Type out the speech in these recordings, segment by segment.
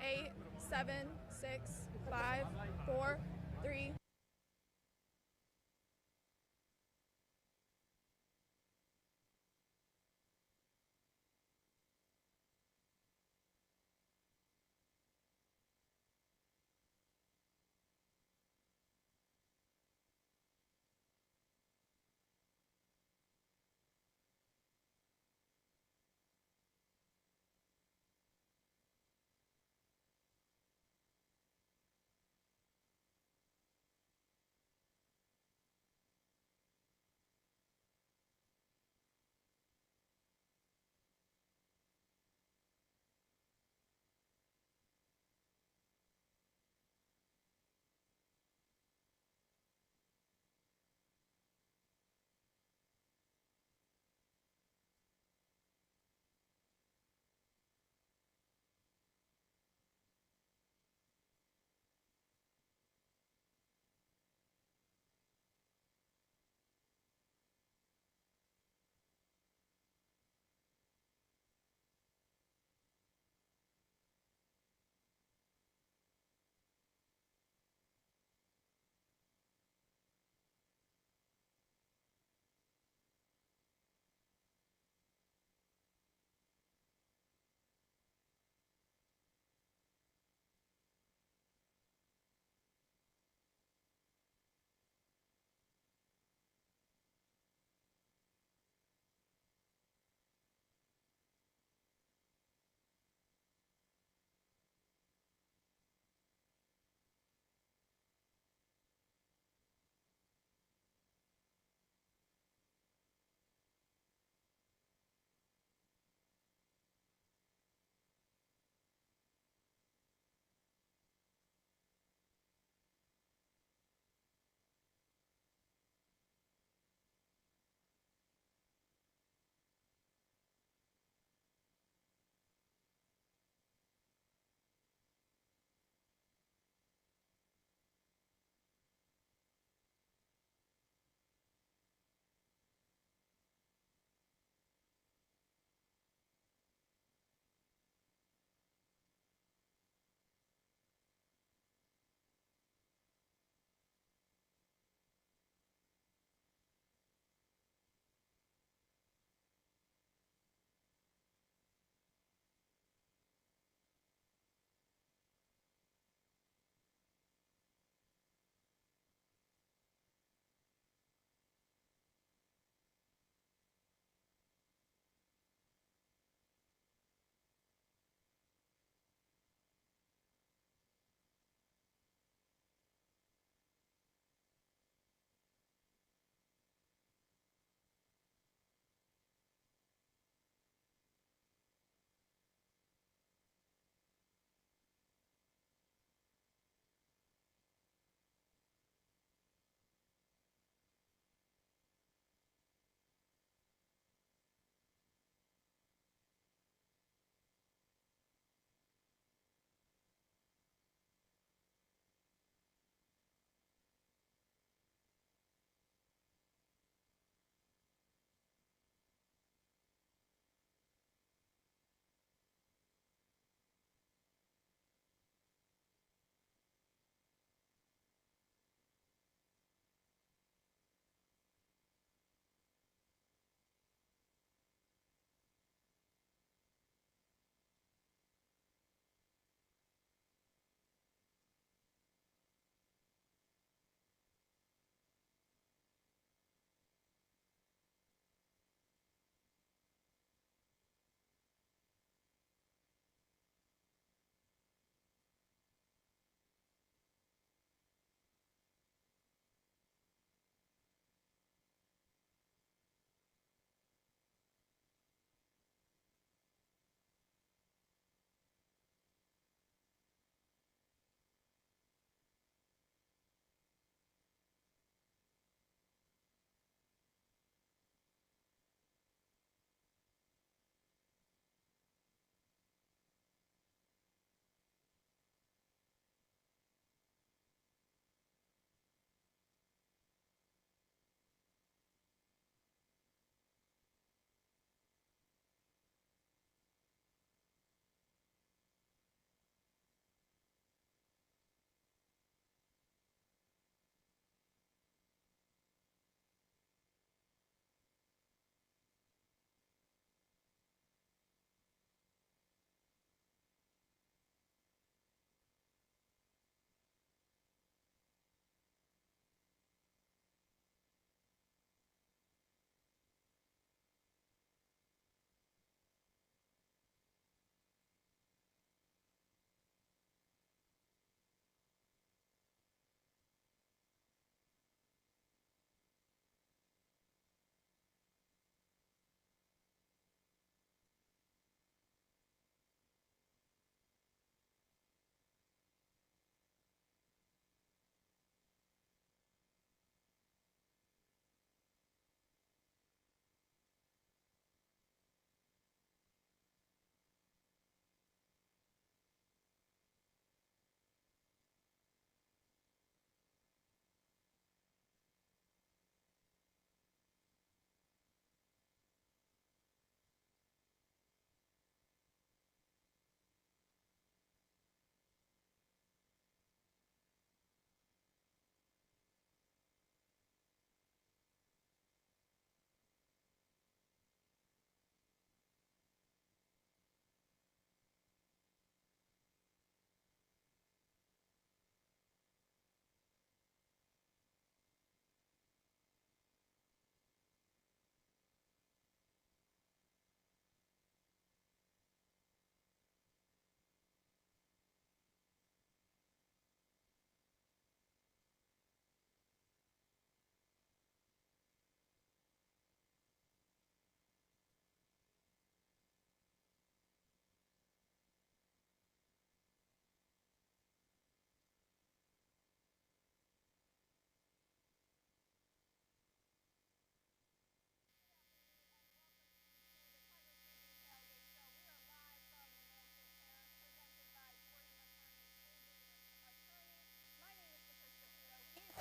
8, 7, 6, 5, 4, 3.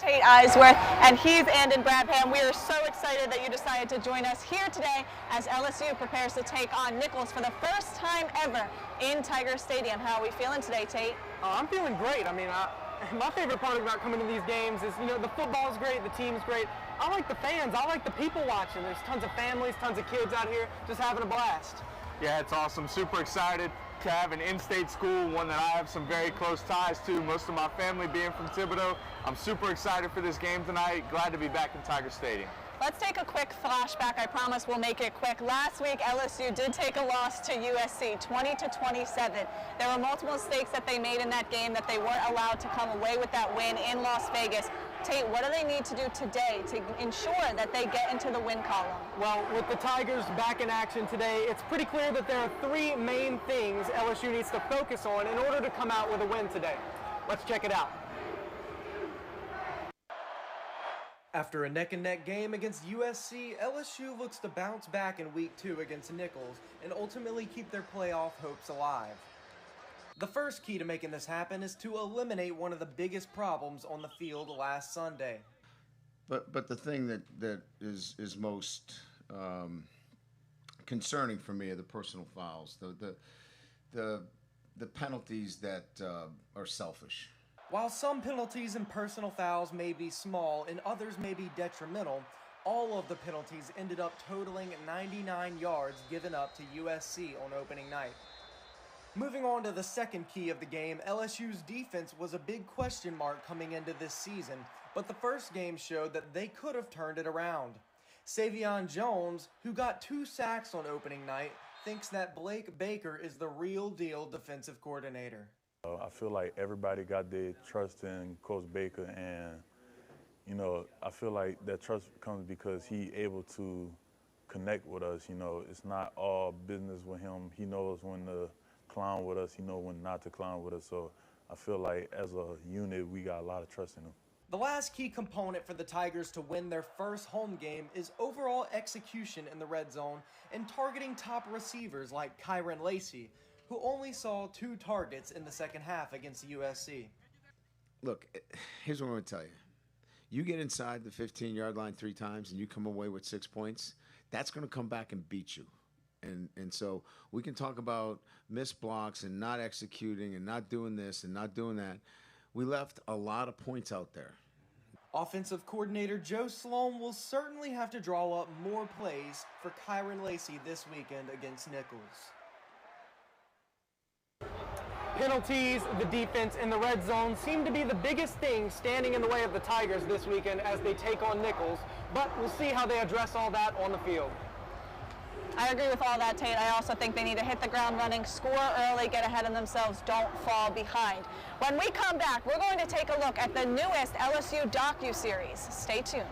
Tate Eisworth, and he's Andon Brabham. We are so excited that you decided to join us here today as LSU prepares to take on Nicholls for the first time ever in Tiger Stadium. How are we feeling today, Tate? I'm feeling great. I mean, my favorite part about coming to these games is, you know, the football's great, the team's great. I like the fans. I like the people watching. There's tons of families, tons of kids out here just having a blast. Yeah, it's awesome. Super excited to have an in-state school, one that I have some very close ties to, most of my family being from Thibodaux. I'm super excited for this game tonight. Glad to be back in Tiger Stadium. Let's take a quick flashback. I promise we'll make it quick. Last week, LSU did take a loss to USC, 20-27. There were multiple mistakes that they made in that game that they weren't allowed to come away with that win in Las Vegas. Tate, what do they need to do today to ensure that they get into the win column? Well, with the Tigers back in action today, it's pretty clear that there are three main things LSU needs to focus on in order to come out with a win today. Let's check it out. After a neck-and-neck game against USC, LSU looks to bounce back in Week 2 against Nicholls and ultimately keep their playoff hopes alive. The first key to making this happen is to eliminate one of the biggest problems on the field last Sunday. But the thing that is most concerning for me are the personal fouls, the penalties that are selfish. While some penalties and personal fouls may be small and others may be detrimental, all of the penalties ended up totaling 99 yards given up to USC on opening night. Moving on to the second key of the game, LSU's defense was a big question mark coming into this season, but the first game showed that they could have turned it around. Savion Jones, who got 2 sacks on opening night, thinks that Blake Baker is the real deal defensive coordinator. I feel like everybody got their trust in Coach Baker, and, you know, I feel like that trust comes because he able to connect with us. You know, it's not all business with him. He knows when to clown with us. He knows when not to clown with us. So I feel like as a unit, we got a lot of trust in him. The last key component for the Tigers to win their first home game is overall execution in the red zone and targeting top receivers like Kyron Lacey, who only saw 2 targets in the second half against USC. Look, here's what I'm going to tell you. You get inside the 15-yard line 3 times and you come away with 6 points, that's going to come back and beat you. And so we can talk about missed blocks and not executing and not doing this and not doing that. We left a lot of points out there. Offensive coordinator Joe Sloan will certainly have to draw up more plays for Kyron Lacey this weekend against Nicholls. Penalties, the defense, and the red zone seem to be the biggest thing standing in the way of the Tigers this weekend as they take on Nicholls, but we'll see how they address all that on the field. I agree with all that, Tate. I also think they need to hit the ground running, score early, get ahead of themselves, don't fall behind. When we come back, we're going to take a look at the newest LSU docu-series. Stay tuned.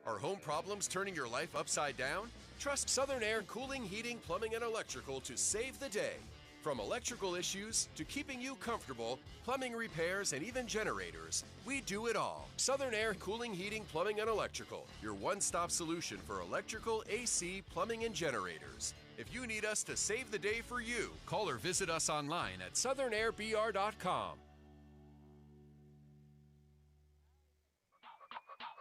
Are home problems turning your life upside down? Trust Southern Air Cooling, Heating, Plumbing, and Electrical to save the day. From electrical issues to keeping you comfortable, plumbing repairs, and even generators, we do it all. Southern Air Cooling, Heating, Plumbing, and Electrical, your one-stop solution for electrical, AC, plumbing, and generators. If you need us to save the day for you, call or visit us online at southernairbr.com.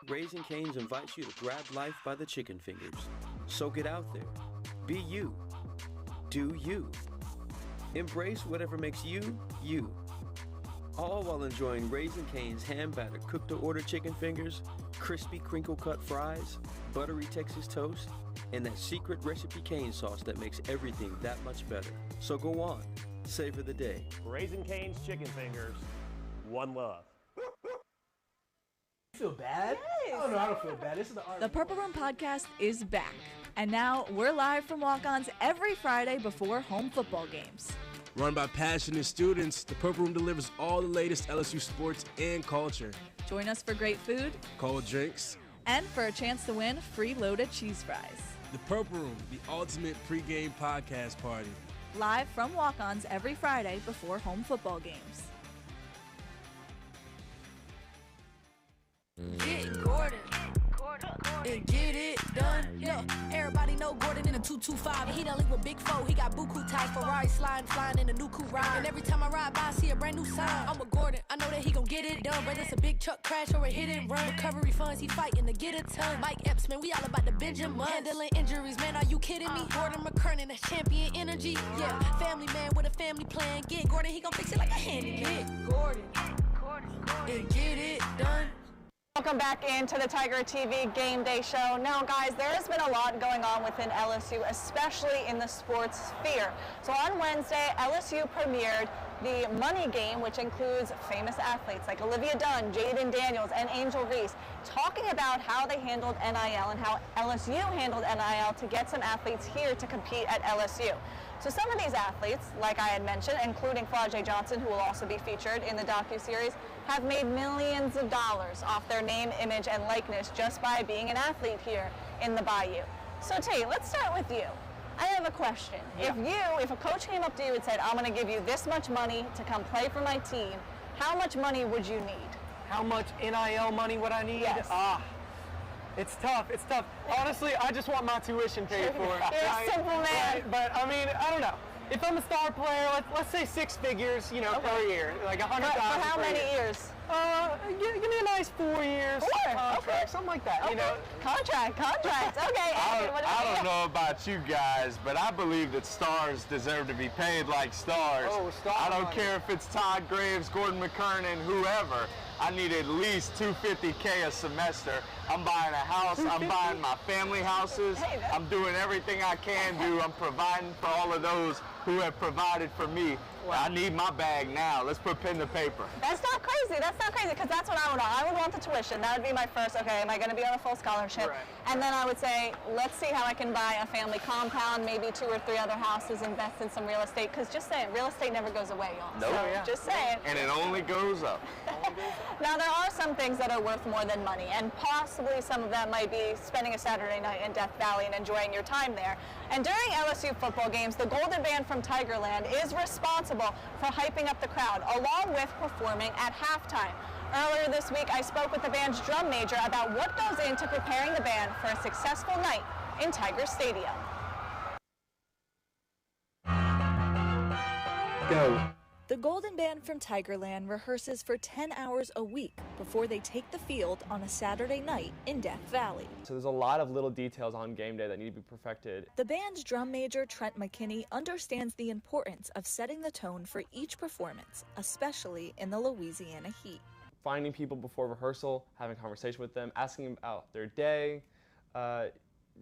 Raising Cane's invites you to grab life by the chicken fingers. So get out there. Be you. Do you. Embrace whatever makes you, you. All while enjoying Raising Cane's hand-battered cooked-to-order chicken fingers, crispy crinkle-cut fries, buttery Texas toast, and that secret recipe cane sauce that makes everything that much better. So go on. Savor the day. Raising Cane's chicken fingers. One love. Feel bad? Yes. Oh no, I don't feel bad. This is the art. The Purple Room podcast is back. And now we're live from walk-ons every Friday before home football games. Run by passionate students, the Purple Room delivers all the latest LSU sports and culture. Join us for great food, cold drinks, and for a chance to win free loaded cheese fries. The Purple Room, the ultimate pregame podcast party. Live from walk-ons every Friday before home football games. Get Gordon and get it done. Yeah, everybody know Gordon in the 225. He done leave with big foe. He got buku ties, Ferrari sliding, flying in a new coupe ride. And every time I ride by, I see a brand new sign. I'm with Gordon, I know that he gon' get it done. Whether it's a big truck crash or a hit and run. Recovery funds, he fighting to get a ton. Mike Epps, man, we all about the Benjamin. Handling injuries, man, are you kidding me? Gordon McKernan, that's champion energy. Yeah, family man with a family plan. Get Gordon, he gon' fix it like a handyman. Get Gordon, and get it done. Welcome back into the Tiger TV Game Day Show. Now, guys, there has been a lot going on within LSU, especially in the sports sphere. So on Wednesday, LSU premiered the Money Game, which includes famous athletes like Olivia Dunn, Jaden Daniels, and Angel Reese, talking about how they handled NIL and how LSU handled NIL to get some athletes here to compete at LSU. So some of these athletes, like I had mentioned, including Flau'jae Johnson, who will also be featured in the docuseries, have made millions of dollars off their name, image, and likeness just by being an athlete here in the Bayou. So Tate, let's start with you. I have a question. Yeah. If a coach came up to you and said, I'm going to give you this much money to come play for my team, how much money would you need? How much NIL money would I need? Yes. It's tough. It's tough. Honestly, I just want my tuition paid for. You're a simple man. Right? But I mean, I don't know. If I'm a star player, let's say 6 figures, you know, per year, like $100,000. For how many years? Give me a nice 4 years. 4? Contract, Okay. something like that. Okay. You know. Contract. Okay. I don't know about you guys, but I believe that stars deserve to be paid like stars. Oh, star I don't money. care if it's Todd Graves, Gordon McKernan, whoever. I need at least $250K a semester. I'm buying a house. I'm buying my family houses. I'm doing everything I can do. I'm providing for all of those who have provided for me. I need my bag now. Let's put pen to paper. That's not crazy, because that's what I would want. I would want the tuition. That would be my first, okay, am I going to be on a full scholarship? Right. And then I would say, let's see how I can buy a family compound, maybe 2 or 3 other houses, invest in some real estate, because just saying, real estate never goes away, y'all. Nope. So, just saying. And it only goes up. Now, there are some things that are worth more than money, and possibly some of that might be spending a Saturday night in Death Valley and enjoying your time there. And during LSU football games, the Golden Band from Tigerland is responsible for hyping up the crowd, along with performing at halftime. Earlier this week, I spoke with the band's drum major about what goes into preparing the band for a successful night in Tiger Stadium. Go. The Golden Band from Tigerland rehearses for 10 hours a week before they take the field on a Saturday night in Death Valley. So there's a lot of little details on game day that need to be perfected. The band's drum major, Trent McKinney, understands the importance of setting the tone for each performance, especially in the Louisiana heat. Finding people before rehearsal, having a conversation with them, asking them about their day,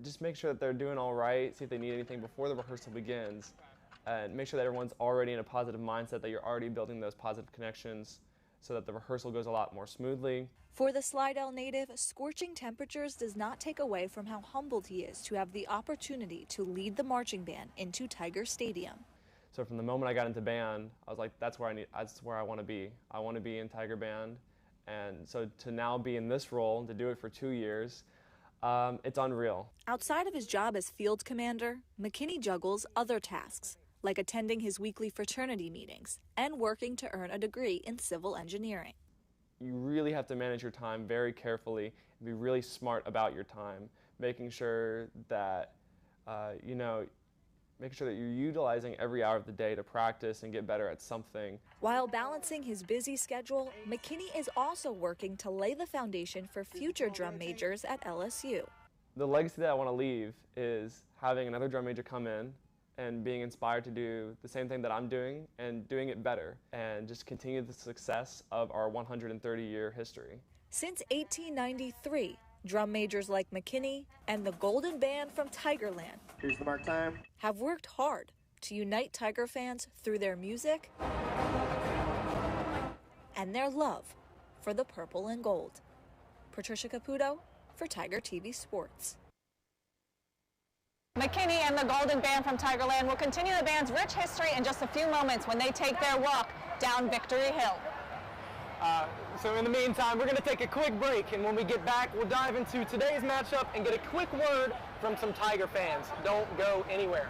just make sure that they're doing all right, see if they need anything before the rehearsal begins. And make sure that everyone's already in a positive mindset, that you're already building those positive connections so that the rehearsal goes a lot more smoothly. For the Slidell native, scorching temperatures does not take away from how humbled he is to have the opportunity to lead the marching band into Tiger Stadium. So from the moment I got into band, I was like, that's where I want to be. I want to be in Tiger Band. And so to now be in this role, to do it for 2 years, it's unreal. Outside of his job as field commander, McKinney juggles other tasks, like attending his weekly fraternity meetings and working to earn a degree in civil engineering. You really have to manage your time very carefully and be really smart about your time, making sure that, making sure that you're utilizing every hour of the day to practice and get better at something. While balancing his busy schedule, McKinney is also working to lay the foundation for future drum majors at LSU. The legacy that I want to leave is having another drum major come in and being inspired to do the same thing that I'm doing and doing it better, and just continue the success of our 130-year history. Since 1893, drum majors like McKinney and the Golden Band from Tigerland Here's the mark time. have worked hard to unite Tiger fans through their music and their love for the purple and gold. Patricia Caputo for Tiger TV Sports. McKinney and the Golden Band from Tigerland will continue the band's rich history in just a few moments when they take their walk down Victory Hill. So in the meantime, we're going to take a quick break, and when we get back, we'll dive into today's matchup and get a quick word from some Tiger fans. Don't go anywhere.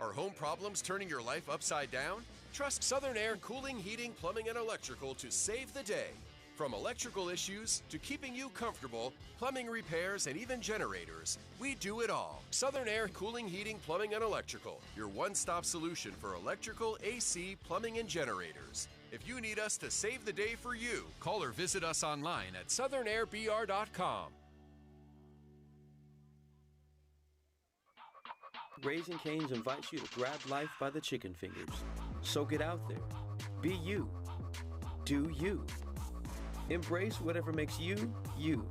Are home problems turning your life upside down? Trust Southern Air Cooling, Heating, Plumbing, and Electrical to save the day. From electrical issues to keeping you comfortable, plumbing repairs, and even generators, we do it all. Southern Air Cooling, Heating, Plumbing, and Electrical, your one-stop solution for electrical, AC, plumbing, and generators. If you need us to save the day for you, call or visit us online at southernairbr.com. Raising Cane's invites you to grab life by the chicken fingers. So get out there. Be you. Do you. Embrace whatever makes you, you.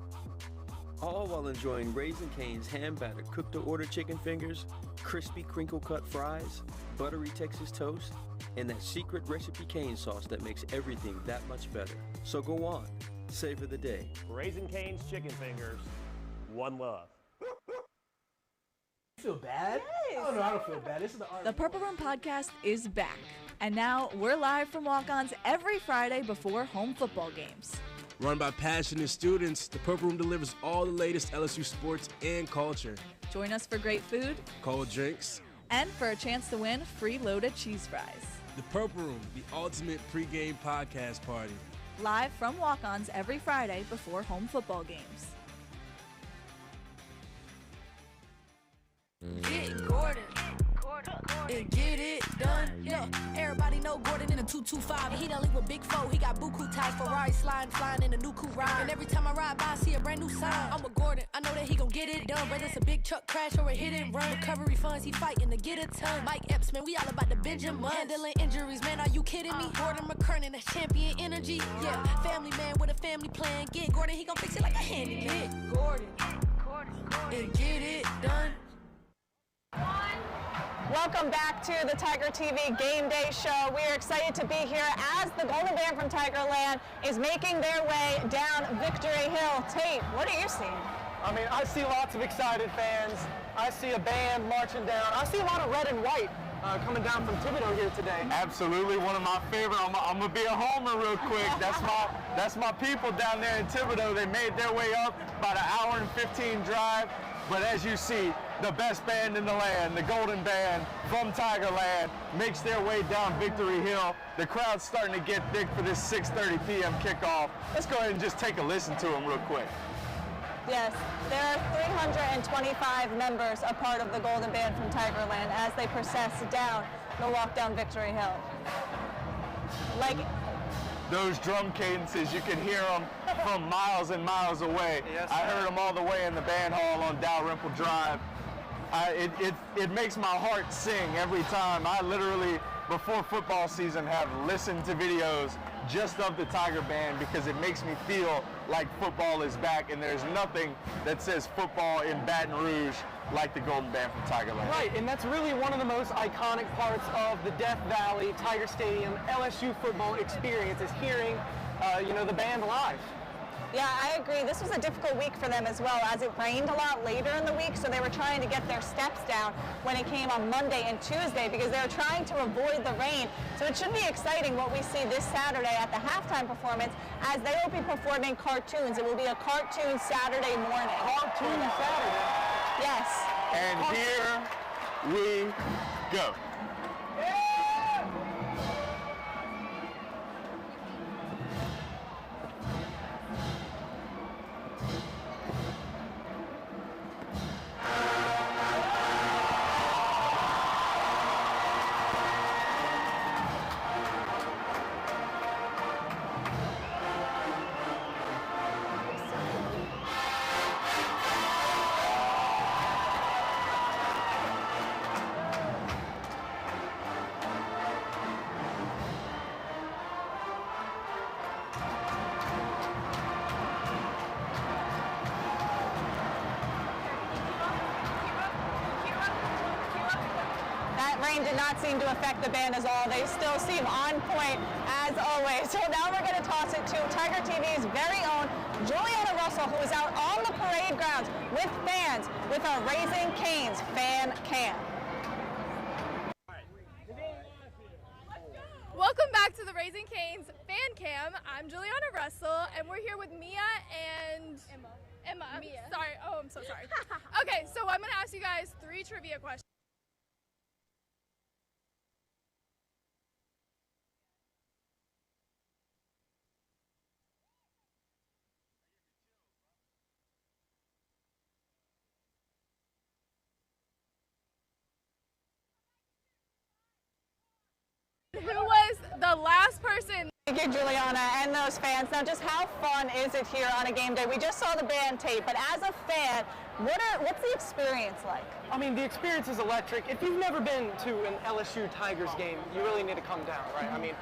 All while enjoying Raising Cane's hand-battered cooked-to-order chicken fingers, crispy crinkle-cut fries, buttery Texas toast, and that secret recipe cane sauce that makes everything that much better. So go on, savor the day. Raising Cane's chicken fingers, one love. You feel bad? Yes. Oh no, I don't feel bad. This is The Purple Room podcast is back. And now we're live from walk-ons every Friday before home football games. Run by passionate students, the Purple Room delivers all the latest LSU sports and culture. Join us for great food, cold drinks, and for a chance to win free loaded cheese fries. The Purple Room, the ultimate pregame podcast party. Live from walk-ons every Friday before home football games. Get Gordon. And get it done. Yeah, everybody know Gordon in a 225. And he done link with Big Foe. He got buku ties, Ferrari sliding, flying in a new coupe ride. And every time I ride by, I see a brand new sign. I'm with Gordon. I know that he gon' get it done. Whether it's a big truck crash or a hit and run. Recovery funds, he fighting to get a ton. Mike Epps, man, we all about the Benjamin. Handling injuries, man, are you kidding me? Gordon McKernan, that's champion energy. Yeah, family man with a family plan. Get Gordon, he gon' fix it like a handyman. Get Gordon. And get it done. Welcome back to the Tiger TV Game Day Show. We are excited to be here as the Golden Band from Tigerland is making their way down Victory Hill. Tate, what are you seeing? I mean, I see lots of excited fans. I see a band marching down. I see a lot of red and white coming down from Thibodeau here today. Absolutely, one of my favorite. I'm gonna be a homer real quick. That's my people down there in Thibodeau. They made their way up about an hour and 15 drive. But as you see, the best band in the land, the Golden Band from Tigerland, makes their way down Victory Hill. The crowd's starting to get thick for this 6:30 p.m. kickoff. Let's go ahead and just take a listen to them real quick. Yes, there are 325 members a part of the Golden Band from Tigerland as they process down the walk down Victory Hill. Like those drum cadences, you can hear them from miles and miles away. Yes, I heard them all the way in the band hall on Dalrymple Drive. It makes my heart sing every time. I literally, before football season, have listened to videos just of the Tiger Band because it makes me feel like football is back, and there's nothing that says football in Baton Rouge like the Golden Band from Tigerland. Right, and that's really one of the most iconic parts of the Death Valley Tiger Stadium LSU football experience is hearing, the band live. Yeah, I agree. This was a difficult week for them as well, as it rained a lot later in the week, so they were trying to get their steps down when it came on Monday and Tuesday because they were trying to avoid the rain. So it should be exciting what we see this Saturday at the halftime performance as they will be performing cartoons. It will be a cartoon Saturday morning. Cartoon Saturday? Yes. And here we go. Rain did not seem to affect the band at all. They still seem on point as always. So now we're going to toss it to Tiger TV's very own Juliana Russell, who is out on the parade grounds with fans with our Raising Cane's Fan Cam. Welcome back to the Raising Cane's Fan Cam. I'm Juliana Russell, and we're here with Mia and Emma. Mia. Sorry. Oh, I'm so sorry. Okay, so I'm going to ask you guys 3 trivia questions. the last person. Thank you, Juliana, and those fans. Now, just how fun is it here on a game day? We just saw the band tape, but as a fan, what's the experience like? I mean, the experience is electric. If you've never been to an LSU Tigers game, you really need to come down, right? I mean,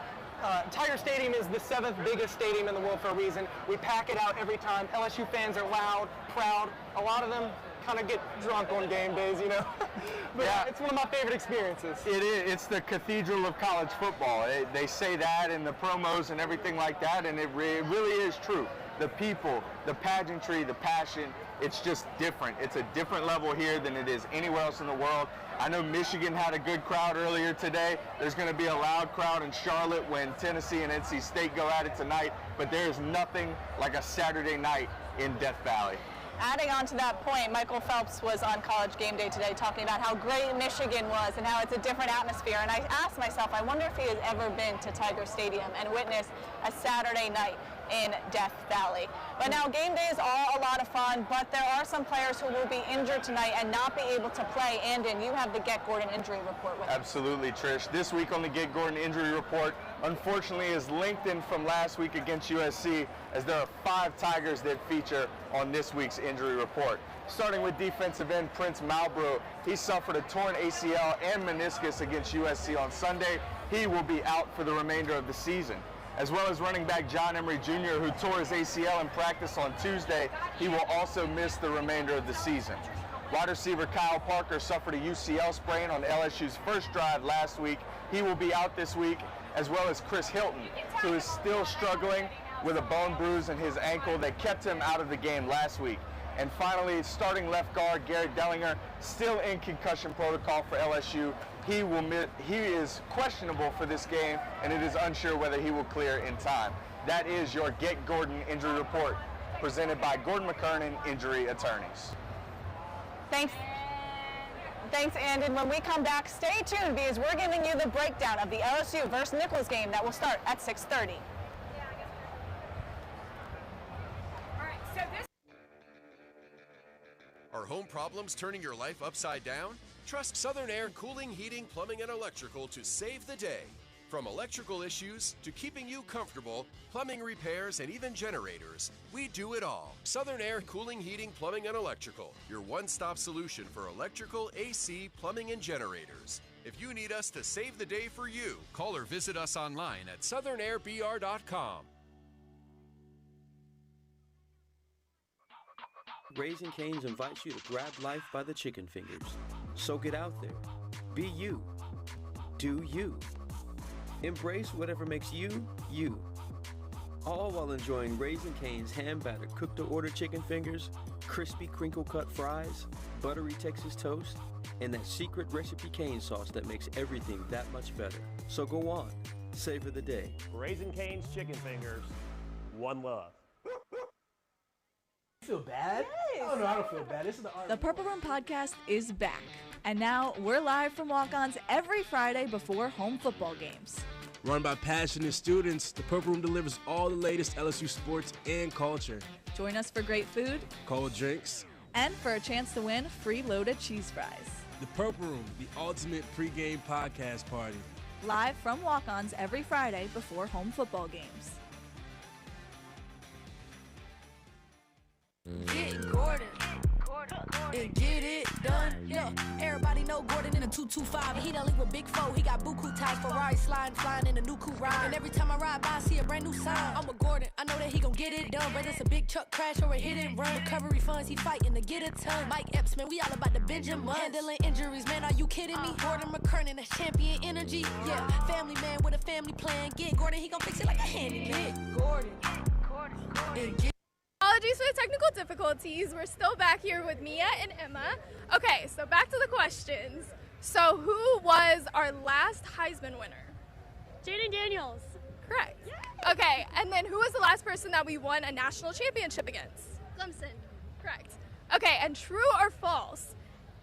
Tiger Stadium is the 7th biggest stadium in the world for a reason. We pack it out every time. LSU fans are loud, proud. A lot of them kind of get drunk on game days, you know. But yeah, it's one of my favorite experiences. It is. It's the cathedral of college football. They say that in the promos and everything like that, and it really is true. The people, the pageantry, the passion, it's just different. It's a different level here than it is anywhere else in the world. I know Michigan had a good crowd earlier today. There's going to be a loud crowd in Charlotte when Tennessee and NC State go at it tonight, but there's nothing like a Saturday night in Death Valley. Adding on to that point, Michael Phelps was on College Game Day today talking about how great Michigan was and how it's a different atmosphere. And I asked myself, I wonder if he has ever been to Tiger Stadium and witnessed a Saturday night in Death Valley. But now game days are a lot of fun, but there are some players who will be injured tonight and not be able to play. Andon, you have the Get Gordon injury report with us. Absolutely, Trish. This week on the Get Gordon injury report, unfortunately, is lengthened from last week against USC, as there are 5 Tigers that feature on this week's injury report. Starting with defensive end Prince Malbrough, he suffered a torn ACL and meniscus against USC on Sunday. He will be out for the remainder of the season. As well as running back John Emery Jr., who tore his ACL in practice on Tuesday, he will also miss the remainder of the season. Wide receiver Kyle Parker suffered a UCL sprain on LSU's first drive last week. He will be out this week, as well as Chris Hilton, who is still struggling with a bone bruise in his ankle that kept him out of the game last week. And finally, starting left guard Garrett Dellinger, still in concussion protocol for LSU. He is questionable for this game, and it is unsure whether he will clear in time. That is your Get Gordon injury report, presented by Gordon McKernan Injury Attorneys. Thanks, Andon. When we come back, stay tuned because we're giving you the breakdown of the LSU versus Nicholls game that will start at 6:30. Are home problems turning your life upside down? Trust Southern Air Cooling, Heating, Plumbing, and Electrical to save the day. From electrical issues to keeping you comfortable, plumbing repairs, and even generators, we do it all. Southern Air Cooling, Heating, Plumbing, and Electrical, your one-stop solution for electrical, AC, plumbing, and generators. If you need us to save the day for you, call or visit us online at southernairbr.com. Raising Cane's invites you to grab life by the chicken fingers. So get out there. Be you. Do you. Embrace whatever makes you, you. All while enjoying Raising Cane's hand-battered cooked-to-order chicken fingers, crispy crinkle-cut fries, buttery Texas toast, and that secret recipe cane sauce that makes everything that much better. So go on. Savor the day. Raising Cane's chicken fingers. One love. You feel bad? Yes. Oh no, I don't feel bad. This is The Purple Room podcast is back. And now we're live from walk-ons every Friday before home football games. Run by passionate students, the Purple Room delivers all the latest LSU sports and culture. Join us for great food, cold drinks, and for a chance to win free loaded cheese fries. The Purple Room, the ultimate pregame podcast party. Live from walk-ons every Friday before home football games. Get Gordon. And get it done. Yeah, everybody know Gordon in a 225. And he done link with Big Foe. He got buku ties, Ferrari sliding, flying in a new coupe ride. And every time I ride by, I see a brand new sign. I'm with Gordon. I know that he gon' get it done. Whether it's a big truck crash or a hit and run. Recovery funds, he fighting to get a ton. Mike Epps, man, we all about the Benjamin. Handling injuries, man, are you kidding me? Gordon McKernan, that's champion energy. Yeah, family man with a family plan. Get Gordon, he gon' fix it like a handyman. Get Gordon. And get Apologies for the technical difficulties. We're still back here with Mia and Emma. Okay, so back to the questions. So who was our last Heisman winner? Jaden Daniels. Correct. Yeah. Okay, and then who was the last person that we won a national championship against? Clemson. Correct. Okay, and true or false,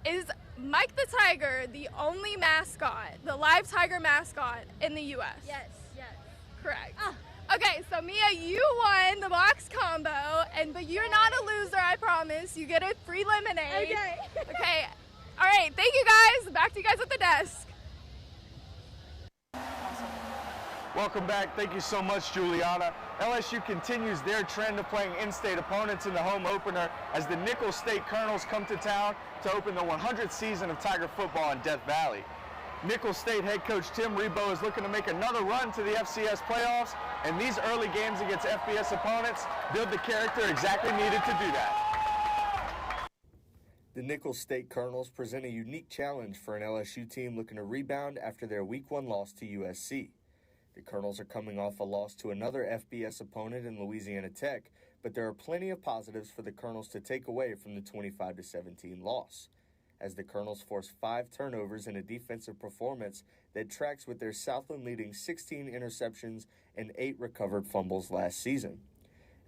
is Mike the Tiger the only mascot, the live tiger mascot in the U.S.? Yes. Correct. Okay, so Mia, you won the box combo, but you're not a loser, I promise. You get a free lemonade. Okay. All right, thank you guys. Back to you guys at the desk. Welcome back. Thank you so much, Juliana. LSU continues their trend of playing in-state opponents in the home opener as the Nicholls State Colonels come to town to open the 100th season of Tiger football in Death Valley. Nicholls State head coach Tim Rebo is looking to make another run to the FCS playoffs, and these early games against FBS opponents build the character exactly needed to do that. The Nicholls State Colonels present a unique challenge for an LSU team looking to rebound after their Week 1 loss to USC. The Colonels are coming off a loss to another FBS opponent in Louisiana Tech, but there are plenty of positives for the Colonels to take away from the 25-17 loss, as the Colonels forced 5 turnovers in a defensive performance that tracks with their Southland leading 16 interceptions and 8 recovered fumbles last season.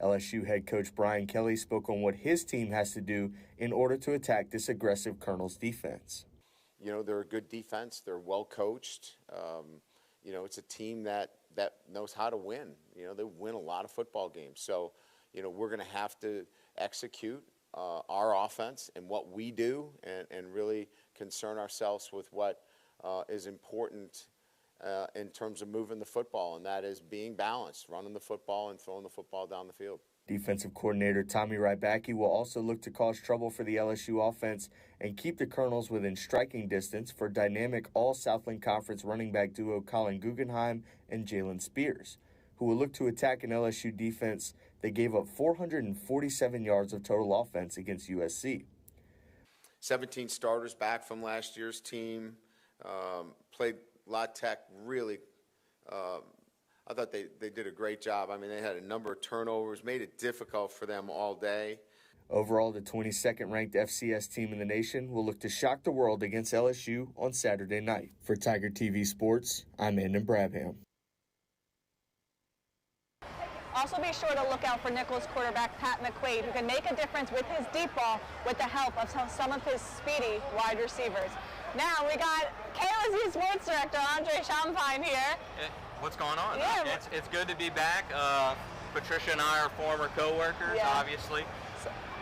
LSU head coach Brian Kelly spoke on what his team has to do in order to attack this aggressive Colonels defense. You know, they're a good defense. They're well coached. You know, it's a team that knows how to win. You know, they win a lot of football games. So, you know, we're going to have to execute our offense and what we do and really concern ourselves with what is important in terms of moving the football, and that is being balanced, running the football and throwing the football down the field. Defensive coordinator Tommy Rybacki will also look to cause trouble for the LSU offense and keep the Colonels within striking distance for dynamic All-Southland Conference running back duo Colin Guggenheim and Jalen Spears, who will look to attack an LSU defense that gave up 447 yards of total offense against USC. 17 starters back from last year's team. Played La Tech really. I thought they did a great job. I mean, they had a number of turnovers, made it difficult for them all day. Overall, the 22nd ranked FCS team in the nation will look to shock the world against LSU on Saturday night. For Tiger TV Sports, I'm Andon Brabham. Also be sure to look out for Nicholls quarterback Pat McQuaid, who can make a difference with his deep ball with the help of some of his speedy wide receivers. Now we got KLSU Sports Director Andre Champagne here. What's going on? Yeah. It's good to be back. Patricia and I are former co-workers, obviously.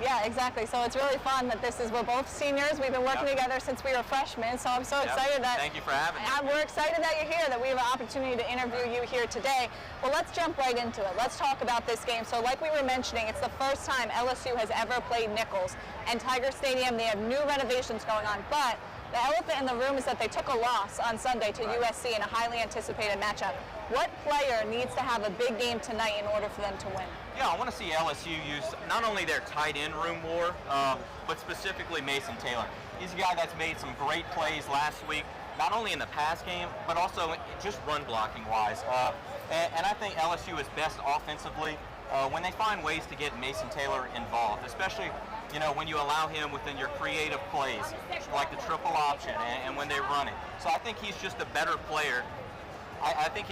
Yeah, exactly. So it's really fun that we're both seniors. We've been working together since we were freshmen, so I'm so excited that... Thank you for having me. We're excited that you're here, that we have an opportunity to interview you here today. Well, let's jump right into it. Let's talk about this game. So like we were mentioning, it's the first time LSU has ever played Nicholls. And Tiger Stadium, they have new renovations going on, but the elephant in the room is that they took a loss on Sunday to USC in a highly anticipated matchup. What player needs to have a big game tonight in order for them to win? Yeah, I want to see LSU use not only their tight end room more, but specifically Mason Taylor. He's a guy that's made some great plays last week, not only in the pass game, but also just run blocking wise. And I think LSU is best offensively when they find ways to get Mason Taylor involved, especially when you allow him within your creative plays, like the triple option and when they run it. So I think he's just a better player. I think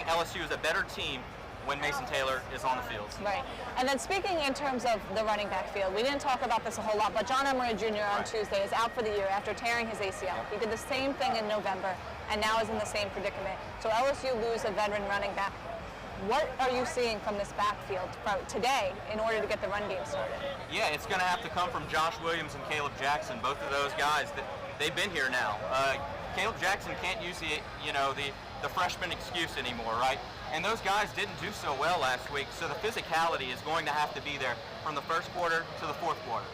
LSU is a better team when Mason Taylor is on the field. Right. And then speaking in terms of the running back field, we didn't talk about this a whole lot, but John Emery Jr. on Tuesday is out for the year after tearing his ACL. He did the same thing in November and now is in the same predicament. So LSU lose a veteran running back. What are you seeing from this backfield today in order to get the run game started? Yeah, it's going to have to come from Josh Williams and Caleb Jackson. Both of those guys, they've been here now. Caleb Jackson can't use the freshman excuse anymore, right? And those guys didn't do so well last week, so the physicality is going to have to be there from the first quarter to the fourth quarter.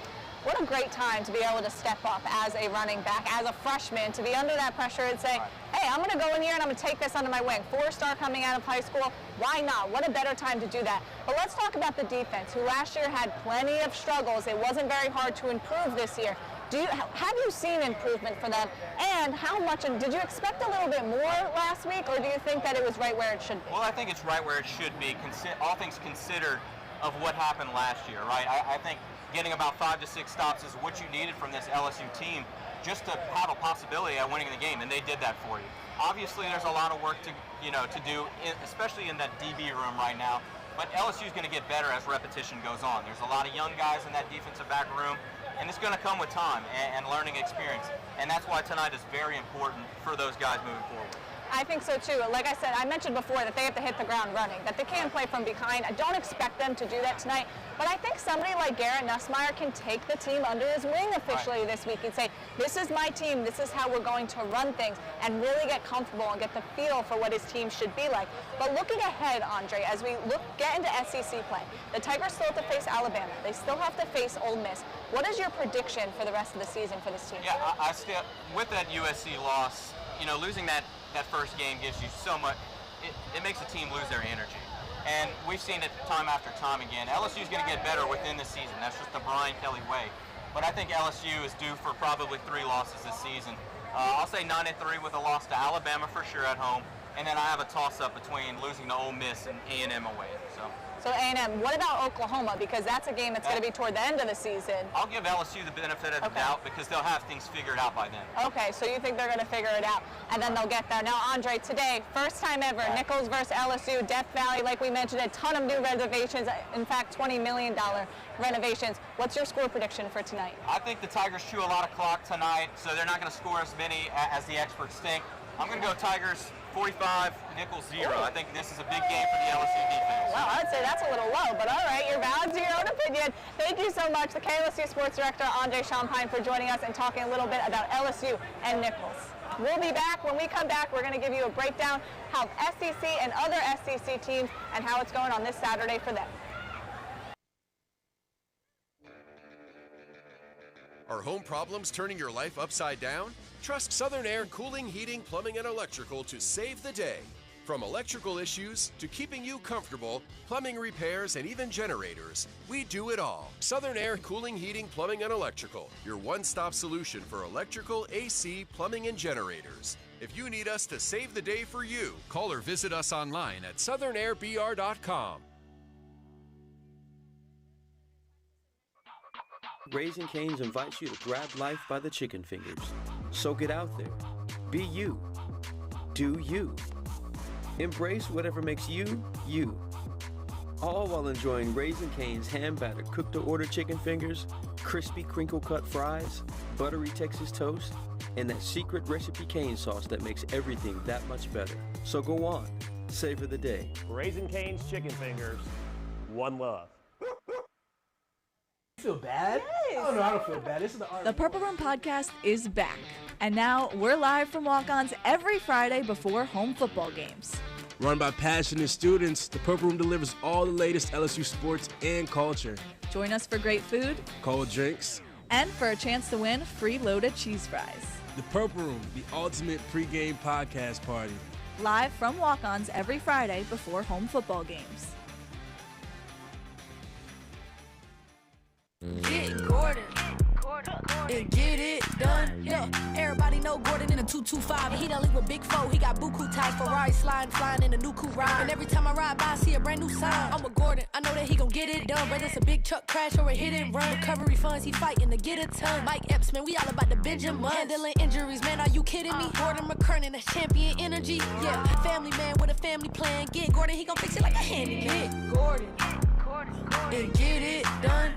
What a great time to be able to step up as a running back, as a freshman, to be under that pressure and say, hey, I'm going to go in here and I'm going to take this under my wing. 4-star coming out of high school. Why not? What a better time to do that. But let's talk about the defense, who last year had plenty of struggles. It wasn't very hard to improve this year. Have you seen improvement for them? And how much, did you expect a little bit more last week, or do you think that it was right where it should be? Well, I think it's right where it should be, all things considered of what happened last year, right? I think getting about 5 to 6 stops is what you needed from this LSU team just to have a possibility at winning the game, and they did that for you. Obviously, there's a lot of work to do, especially in that DB room right now, but LSU is going to get better as repetition goes on. There's a lot of young guys in that defensive back room, and it's going to come with time and learning experience, and that's why tonight is very important for those guys moving forward. I think so too. Like I said, I mentioned before that they have to hit the ground running, that they can't play from behind. I don't expect them to do that tonight, but I think somebody like Garrett Nussmeier can take the team under his wing officially this week and say, this is my team, this is how we're going to run things, and really get comfortable and get the feel for what his team should be like. But looking ahead, Andre, as we get into SEC play, the Tigers still have to face Alabama. They still have to face Ole Miss. What is your prediction for the rest of the season for this team? Yeah, I still, with that USC loss, you know, losing that first game gives you so much, it makes a team lose their energy. And we've seen it time after time again. LSU's going to get better within the season. That's just the Brian Kelly way. But I think LSU is due for probably 3 losses this season. I'll say 9-3 with a loss to Alabama for sure at home. And then I have a toss-up between losing to Ole Miss and A&M away. So A&M, what about Oklahoma? Because that's a game that's going to be toward the end of the season. I'll give LSU the benefit of the doubt because they'll have things figured out by then. Okay, so you think they're going to figure it out, and then they'll get there. Now, Andre, today, first time ever, Nicholls versus LSU, Death Valley, like we mentioned, a ton of new renovations, in fact, $20 million renovations. What's your score prediction for tonight? I think the Tigers chew a lot of clock tonight, so they're not going to score as many as the experts think. I'm going to go Tigers 45, Nicholls 0. I think this is a big game for the LSU defense. Well, I'd say that's a little low, but all right, you're valid to your own opinion. Thank you so much, the KLSU Sports Director, Andre Champagne, for joining us and talking a little bit about LSU and Nicholls. We'll be back. When we come back, we're going to give you a breakdown of SEC and other SEC teams and how it's going on this Saturday for them. Are home problems turning your life upside down? Trust Southern Air Cooling, Heating, Plumbing, and Electrical to save the day. From electrical issues to keeping you comfortable, plumbing repairs, and even generators, we do it all. Southern Air Cooling, Heating, Plumbing, and Electrical, your one-stop solution for electrical, AC, plumbing, and generators. If you need us to save the day for you, call or visit us online at southernairbr.com. Raising Cane's invites you to grab life by the chicken fingers. So get out there. Be you. Do you. Embrace whatever makes you, you. All while enjoying Raising Cane's hand-battered cooked-to-order chicken fingers, crispy crinkle-cut fries, buttery Texas toast, and that secret recipe cane sauce that makes everything that much better. So go on. Savor the day. Raising Cane's chicken fingers. One love. Feel bad? Yes. Oh no, I don't feel bad. This is The Purple Room Podcast is back. And now we're live from walk-ons every Friday before home football games. Run by passionate students, the Purple Room delivers all the latest LSU sports and culture. Join us for great food, cold drinks, and for a chance to win free loaded cheese fries. The Purple Room, the ultimate pregame podcast party. Live from walk-ons every Friday before home football games. Get Gordon and get it done. Yeah, everybody know Gordon in a 225. He done link with Big Foe. He got buku ties, Ferrari sliding, flying in a new coupe ride. And every time I ride by, I see a brand new sign. I'm with Gordon. I know that he gon' get it done. Whether it's a big truck crash or a hit and run, recovery funds, he fighting to get a ton. Mike Epps, man, we all about the Benjamin. Handling injuries, man, are you kidding me? Gordon McKernan, that's champion energy. Yeah, family man with a family plan. Get Gordon, he gon' fix it like a handicap. Get Gordon and get it done.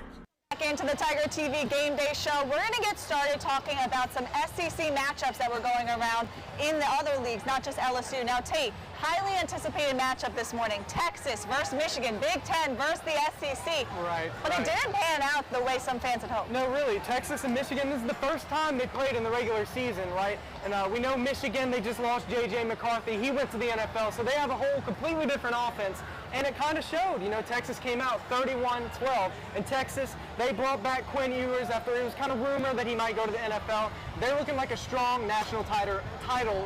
Back into the Tiger TV Game Day Show. We're going to get started talking about some SEC matchups that were going around in the other leagues, not just LSU. Now, Tate, highly anticipated matchup this morning. Texas versus Michigan, Big Ten versus the SEC. Right. But it didn't pan out the way some fans had hoped. No, really. Texas and Michigan, this is the first time they played in the regular season, right? And we know Michigan, they just lost J.J. McCarthy. He went to the NFL, so they have a whole completely different offense. And it kind of showed. You know, Texas came out 31-12. And Texas, they brought back Quinn Ewers after it was kind of rumored that he might go to the NFL. They're looking like a strong national title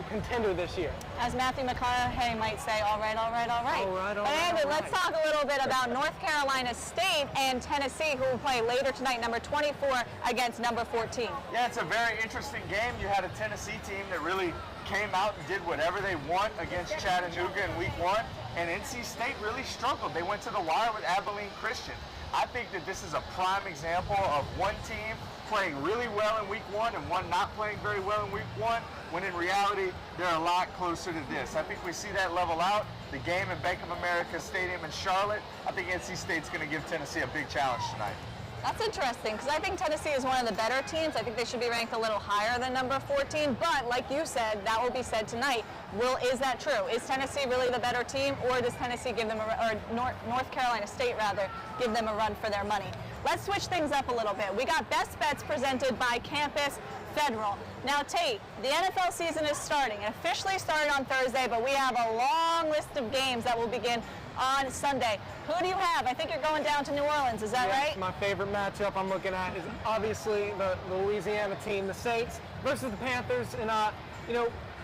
contender this year. As Matthew McConaughey might say, all right, all right, all right. All right, all but right, Andrew, all right. let's talk a little bit about North Carolina State and Tennessee, who will play later tonight, number 24 against number 14. Yeah, it's a very interesting game. You had a Tennessee team that really came out and did whatever they want against Chattanooga in week 1, and NC State really struggled. They went to the wire with Abilene Christian. I think that this is a prime example of one team playing really well in week 1 and one not playing very well in week 1, when in reality, they're a lot closer to this. I think we see that level out. The game at Bank of America Stadium in Charlotte, I think NC State's going to give Tennessee a big challenge tonight. That's interesting, because I think Tennessee is one of the better teams. I think they should be ranked a little higher than number 14, but like you said, that will be said tonight. Is that true? Is Tennessee really the better team, or does Tennessee give them, North Carolina State rather, give them a run for their money? Let's switch things up a little bit. We got Best Bets presented by Campus Federal. Now, Tate, the NFL season is starting. It officially started on Thursday, but we have a long list of games that will begin on Sunday. Who do you have? I think you're going down to New Orleans, is that right? My favorite matchup I'm looking at is obviously the Louisiana team, the Saints, versus the Panthers. And,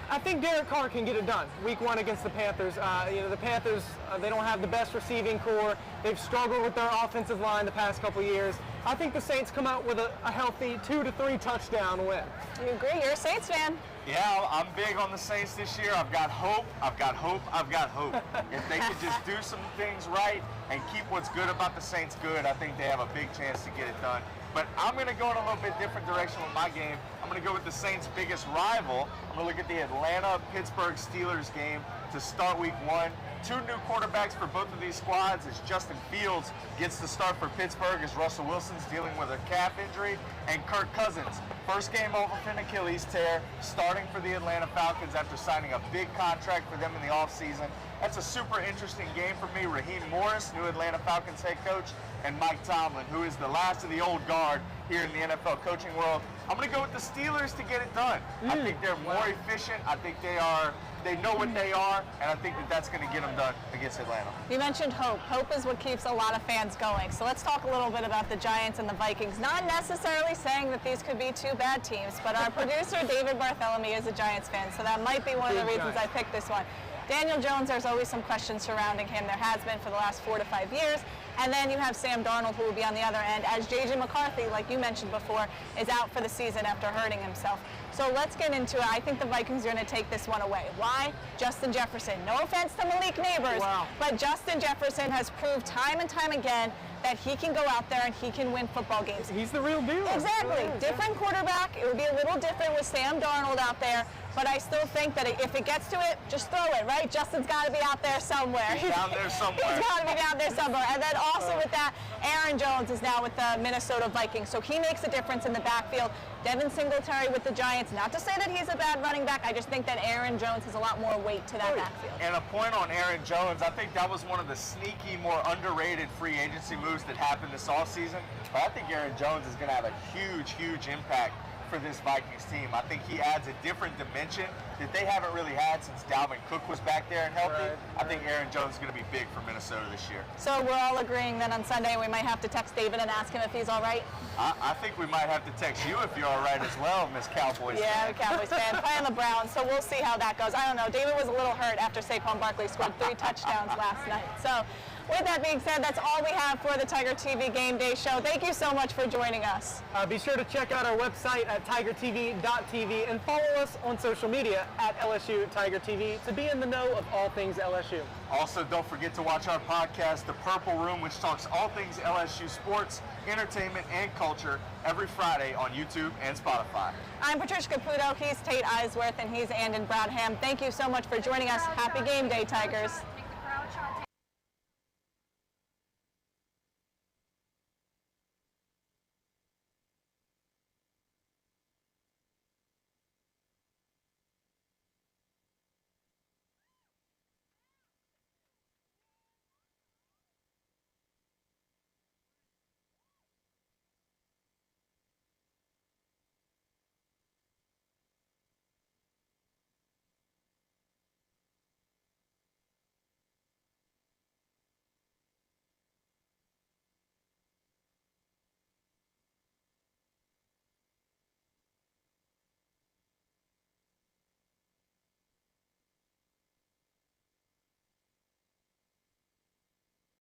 I think Derek Carr can get it done week 1 against the Panthers. The Panthers, they don't have the best receiving core. They've struggled with their offensive line the past couple years. I think the Saints come out with a healthy 2 to 3 touchdown win. You agree? You're a Saints fan. Yeah, I'm big on the Saints this year. I've got hope. I've got hope. I've got hope. If they could just do some things right and keep what's good about the Saints good, I think they have a big chance to get it done. But I'm going to go in a little bit different direction with my game. I'm going to go with the Saints' biggest rival. I'm going to look at the Atlanta-Pittsburgh Steelers game to start week 1. 2 new quarterbacks for both of these squads as Justin Fields gets the start for Pittsburgh as Russell Wilson's dealing with a calf injury, and Kirk Cousins, first game over for an Achilles tear, starting for the Atlanta Falcons after signing a big contract for them in the offseason. That's a super interesting game for me. Raheem Morris, new Atlanta Falcons head coach, and Mike Tomlin, who is the last of the old guard here in the NFL coaching world. I'm going to go with the Steelers to get it done. I think they're more efficient. I think they know what they are, and I think that's going to get them done against Atlanta. You mentioned hope. Hope is what keeps a lot of fans going. So let's talk a little bit about the Giants and the Vikings. Not necessarily saying that these could be 2 bad teams, but our producer, David Bartholomew, is a Giants fan, so that might be one of the reasons I picked this one. Daniel Jones, there's always some questions surrounding him. There has been for the last 4 to 5 years. And then you have Sam Darnold, who will be on the other end, as J.J. McCarthy, like you mentioned before, is out for the season after hurting himself. So let's get into it. I think the Vikings are going to take this one away. Why? Justin Jefferson. No offense to Malik Neighbors, but Justin Jefferson has proved time and time again that he can go out there and he can win football games. He's the real deal. Exactly. Different quarterback. It would be a little different with Sam Darnold out there, but I still think that if it gets to it, just throw it, right? Justin's got to be out there somewhere. He's down there somewhere. He's got to be down there somewhere. And then also with that, Aaron Jones is now with the Minnesota Vikings, so he makes a difference in the backfield. Devin Singletary with the Giants. Not to say that he's a bad running back, I just think that Aaron Jones has a lot more weight to that backfield. And a point on Aaron Jones, I think that was one of the sneaky, more underrated free agency moves that happened this offseason. But I think Aaron Jones is going to have a huge, huge impact for this Vikings team. I think he adds a different dimension that they haven't really had since Dalvin Cook was back there and healthy. I think Aaron Jones is going to be big for Minnesota this year. So we're all agreeing that on Sunday we might have to text David and ask him if he's all right? I think we might have to text you if you're all right as well, Miss Cowboys fan. Yeah, Cowboys fan. Playing the Browns, so we'll see how that goes. I don't know. David was a little hurt after Saquon Barkley scored 3 touchdowns last night. So with that being said, that's all we have for the Tiger TV Game Day Show. Thank you so much for joining us. Be sure to check out our website at tigertv.tv and follow us on social media at LSU Tiger TV to be in the know of all things LSU. Also, don't forget to watch our podcast, The Purple Room, which talks all things LSU sports, entertainment, and culture every Friday on YouTube and Spotify. I'm Patricia Caputo. He's Tate Eisworth, and he's Andon Brownham. Thank you so much for joining us. Happy game day, Tigers.